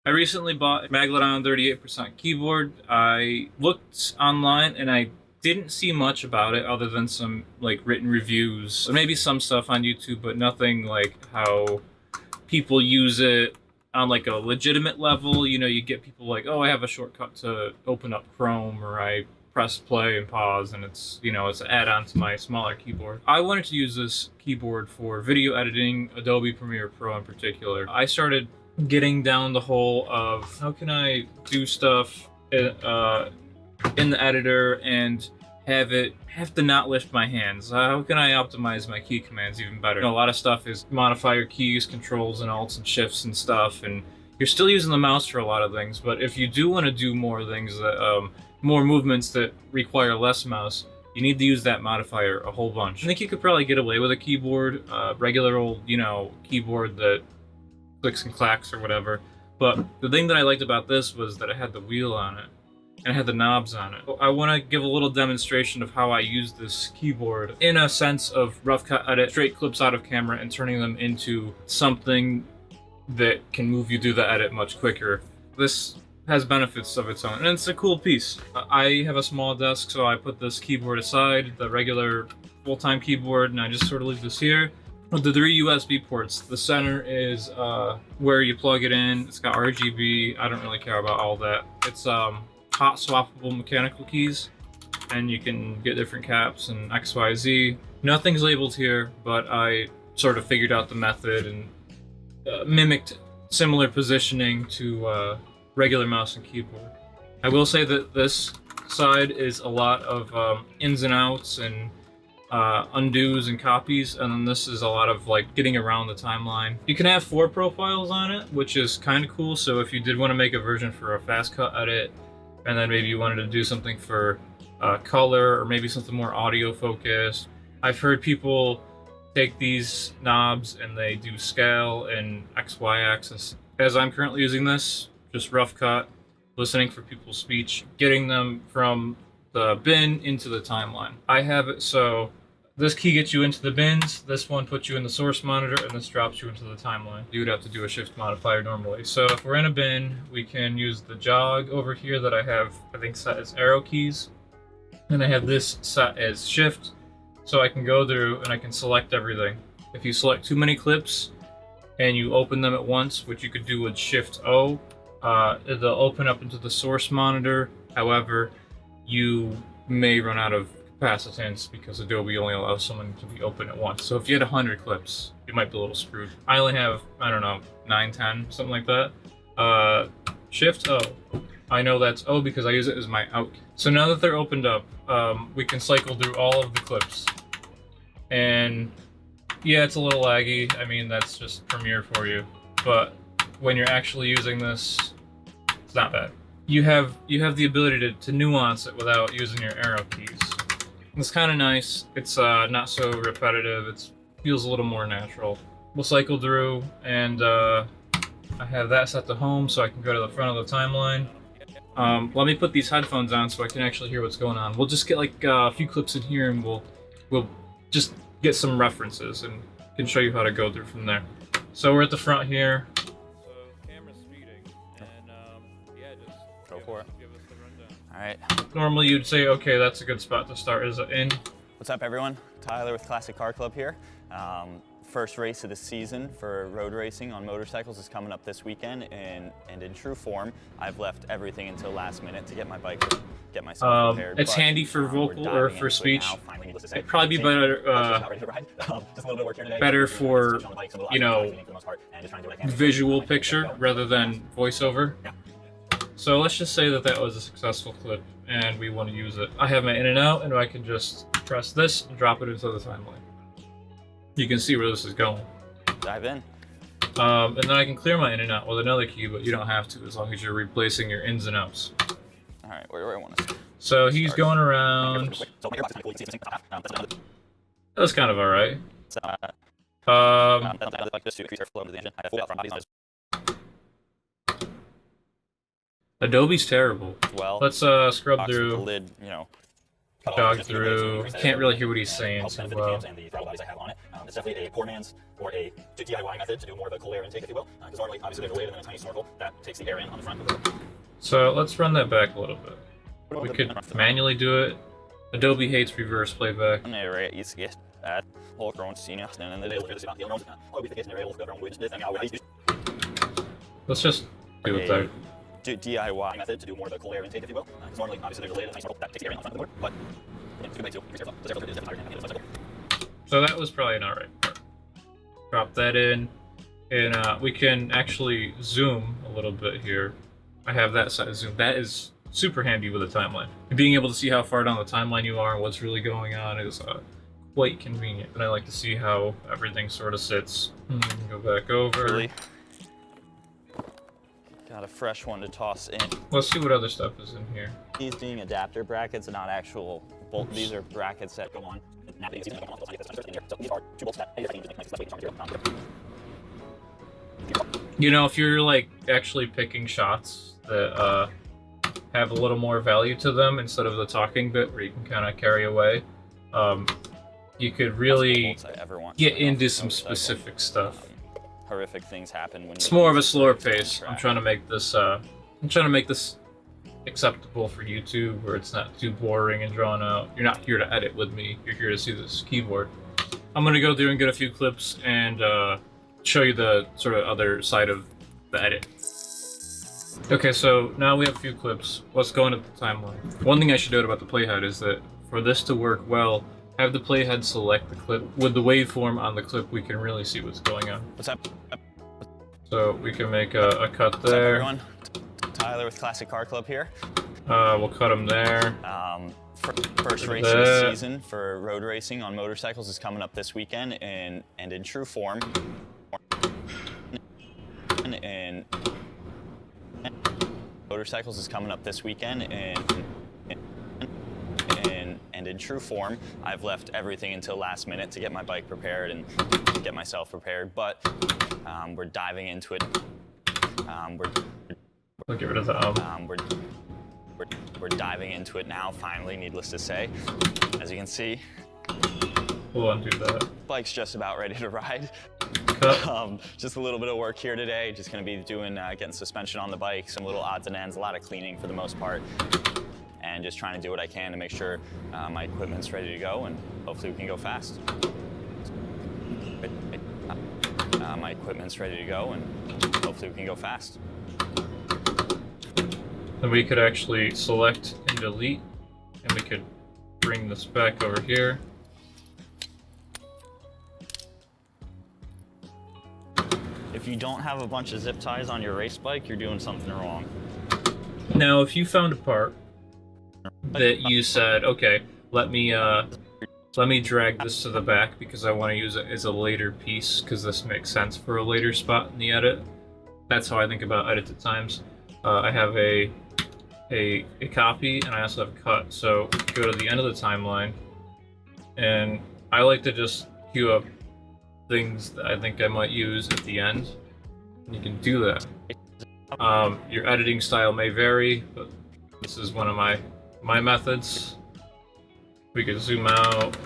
I recently bought a Megalodon 38% keyboard. I looked online and I didn't see much about it other than some like written reviews, maybe some stuff on YouTube, but nothing like how people use it on like a legitimate level. You know, you get people like, "Oh, I have a shortcut to open up Chrome," or I press play and pause and it's an add-on to my smaller keyboard. I wanted to use this keyboard for video editing, Adobe Premiere Pro in particular. I started getting down the hole of how can I do stuff in the editor and have to not lift my hands. How can I optimize my key commands even better? You know, a lot of stuff is modify your keys, controls, and alts and shifts and stuff, and you're still using the mouse for a lot of things. But if you do want to do more things that more movements that require less mouse, you need to use that modifier a whole bunch. I think you could probably get away with a keyboard, regular old, keyboard that clicks and clacks or whatever. But the thing that I liked about this was that it had the wheel on it and it had the knobs on it. I want to give a little demonstration of how I use this keyboard in a sense of rough cut edit, straight clips out of camera and turning them into something that can move you through the edit much quicker. This has benefits of its own, and it's a cool piece. I have a small desk, so I put this keyboard aside, the regular full-time keyboard, and I just sort of leave this here. With the 3 USB ports, the center is where you plug it in. It's got RGB. I don't really care about all that. It's hot swappable mechanical keys, and you can get different caps and XYZ. Nothing's labeled here, but I sort of figured out the method and mimicked similar positioning to regular mouse and keyboard. I will say that this side is a lot of ins and outs and undos and copies, and then this is a lot of like getting around the timeline. You can have 4 profiles on it, which is kind of cool. So if you did want to make a version for a fast cut edit, and then maybe you wanted to do something for color or maybe something more audio focused, I've heard people take these knobs and they do scale and XY axis. As I'm currently using this, just rough cut, listening for people's speech, getting them from the bin into the timeline. I have it so this key gets you into the bins, this one puts you in the source monitor, and this drops you into the timeline. You would have to do a shift modifier normally. So if we're in a bin, we can use the jog over here that I have, I think, set as arrow keys. And I have this set as shift, so I can go through and I can select everything. If you select too many clips and you open them at once, which you could do with Shift O, they'll open up into the source monitor. However, you may run out of capacitance because Adobe only allows someone to be open at once. So if you had 100 clips, you might be a little screwed. I only have, I don't know, 9, 10, something like that. Shift O. I know that's O because I use it as my out. So now that they're opened up, we can cycle through all of the clips. And yeah, it's a little laggy. I mean, that's just Premiere for you. But when you're actually using this, it's not bad. You have the ability to nuance it without using your arrow keys. It's kind of nice. It's not so repetitive. It feels a little more natural. We'll cycle through, and I have that set to home so I can go to the front of the timeline. Let me put these headphones on so I can actually hear what's going on. We'll just get like a few clips in here, and we'll just get some references and can show you how to go through from there. So we're at the front here. So camera's speeding, and yeah, just go for it. Give us the rundown. All right. Normally you'd say, okay, that's a good spot to start. Is it in? What's up, everyone? Tyler with Classic Car Club here. First race of the season for road racing on motorcycles is coming up this weekend, and in true form, I've left everything until last minute to get my bike, get myself prepared. It's handy for vocal or for speech. It'd probably be better, better for, you know, visual picture rather than voiceover. So let's just say that that was a successful clip and we want to use it. I have my in and out, and I can just press this and drop it into the timeline. You can see where this is going. Dive in. And then I can clear my in and out with another key, but you don't have to as long as you're replacing your ins and outs. All right, where do I want to start? So he's going around. That's kind of all right. Adobe's terrible. Well, let's scrub through. The lid, you know, jog through. Can't really hear what he's saying too well. It's definitely a poor man's or a DIY method to do more of a cool air intake, if you will. Because normally, obviously, there's a lid and then a tiny snorkel that takes the air in on the front. So let's run that back a little bit. We could manually do it. Adobe hates reverse playback. Let's just do it there. DIY method to do more of a cool air intake, if you will. Because normally, obviously, there's a lid and a tiny snorkel that takes the air in on the front of the board. But yeah, it's a good way to reserve the air filter is definitely higher than the So that was probably an alright part. Drop that in, and we can actually zoom a little bit here. I have that size zoom. That is super handy with a timeline. Being able to see how far down the timeline you are and what's really going on is quite convenient. And I like to see how everything sort of sits. Go back over. Really? Got a fresh one to toss in. Let's see what other stuff is in here. These being adapter brackets and not actual bolt. These are brackets that go on. You know, if you're like actually picking shots that have a little more value to them instead of the talking bit where you can kind of carry away, you could really get into some specific stuff. Horrific things happen when it's more of a slower pace. I'm trying to make this acceptable for YouTube, where it's not too boring and drawn out. You're not here to edit with me. You're here to see this keyboard. I'm gonna go through and get a few clips and show you the sort of other side of the edit. Okay, so now we have a few clips. Let's go into the timeline. One thing I should note about the playhead is that for this to work well, have the playhead select the clip. With the waveform on the clip, we can really see what's going on. What's up? So we can make a cut there. What's up, everyone? Tyler with Classic Car Club here. We'll cut them there. First race of the season for road racing on motorcycles is coming up this weekend, and in true form. And motorcycles is coming up this weekend, and in true form, I've left everything until last minute to get my bike prepared and get myself prepared. But we're diving into it. We'll get rid of the We're diving into it now, finally, needless to say. As you can see, we'll undo that. Bike's just about ready to ride. Just a little bit of work here today. Just gonna be doing, getting suspension on the bike, some little odds and ends, a lot of cleaning for the most part. And just trying to do what I can to make sure my equipment's ready to go, and hopefully we can go fast. My equipment's ready to go, and hopefully we can go fast. Then we could actually select and delete, and we could bring this back over here. If you don't have a bunch of zip ties on your race bike, you're doing something wrong. Now, if you found a part that you said, okay, let me drag this to the back because I want to use it as a later piece because this makes sense for a later spot in the edit. That's how I think about edited times. I have a copy and I also have a cut. So go to the end of the timeline, and I like to just queue up things that I think I might use at the end. You can do that. Your editing style may vary, but this is one of my methods. We could zoom out,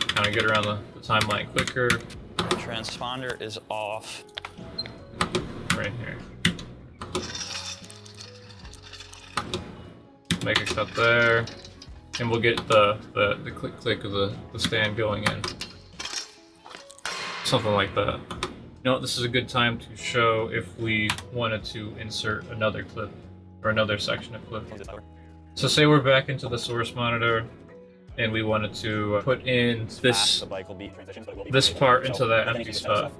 kind of get around the timeline quicker. Transponder is off. Right here. Make a cut there, and we'll get the click of the stand going in. Something like that. You know, this is a good time to show if we wanted to insert another clip or another section of clip. So say we're back into the source monitor and we wanted to put in this part into that empty spot.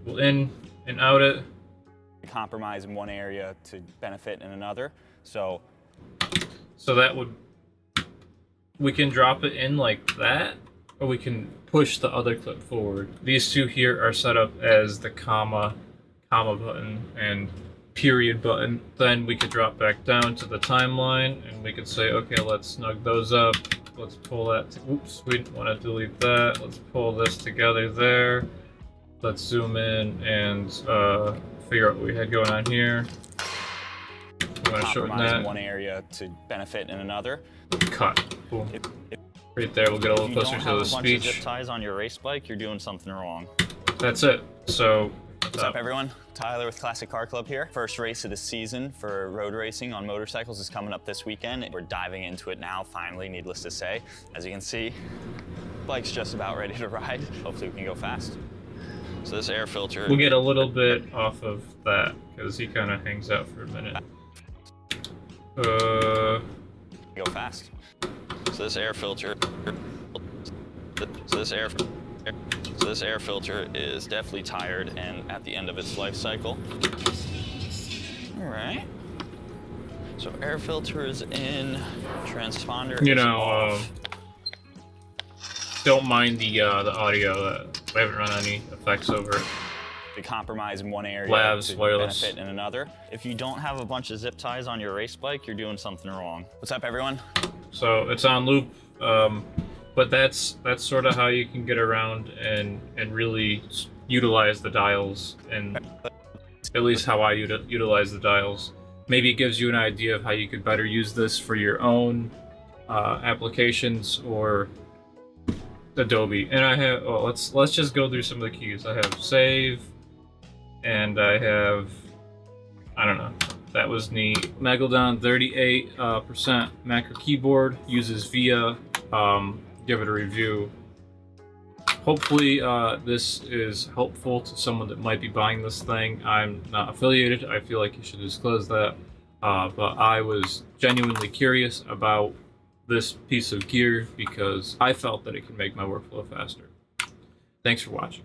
We'll in and out it. Compromise in one area to benefit in another. So that would, we can drop it in like that, or we can push the other clip forward. These two here are set up as the comma button and period button. Then we could drop back down to the timeline and we could say, okay, let's snug those up. Let's pull that, oops, we didn't want to delete that. Let's pull this together there. Let's zoom in and figure out what we had going on here. We want to shorten that. In one area to benefit in another. Cut. Cool. Right there, we'll get a little If you closer don't to have the a bunch of zip speech. ties on your race bike, you're doing something wrong. That's it. So, What's up, everyone? Tyler with Classic Car Club here. First race of the season for road racing on motorcycles is coming up this weekend. We're diving into it now, finally, needless to say. As you can see, bike's just about ready to ride. Hopefully we can go fast. So this air filter... we'll get a little bit off of that, because he kind of hangs out for a minute. Go fast. So this air filter... So this air filter is definitely tired and at the end of its life cycle. All right. So air filter is in, transponder You is know, off. don't mind the audio. We haven't run any effects over it. To compromise in one area Labs, to wireless. benefit in another. If you don't have a bunch of zip ties on your race bike, you're doing something wrong. What's up, everyone? So it's on loop, but that's sort of how you can get around and really utilize the dials, and at least how I utilize the dials. Maybe it gives you an idea of how you could better use this for your own applications or Adobe. And I have, let's just go through some of the keys. I have save, and I have, I don't know, that was neat. Megalodon 38% macro keyboard, uses VIA. Give it a review. Hopefully this is helpful to someone that might be buying this thing. I'm not affiliated. I feel like you should disclose that. But I was genuinely curious about this piece of gear because I felt that it could make my workflow faster. Thanks for watching.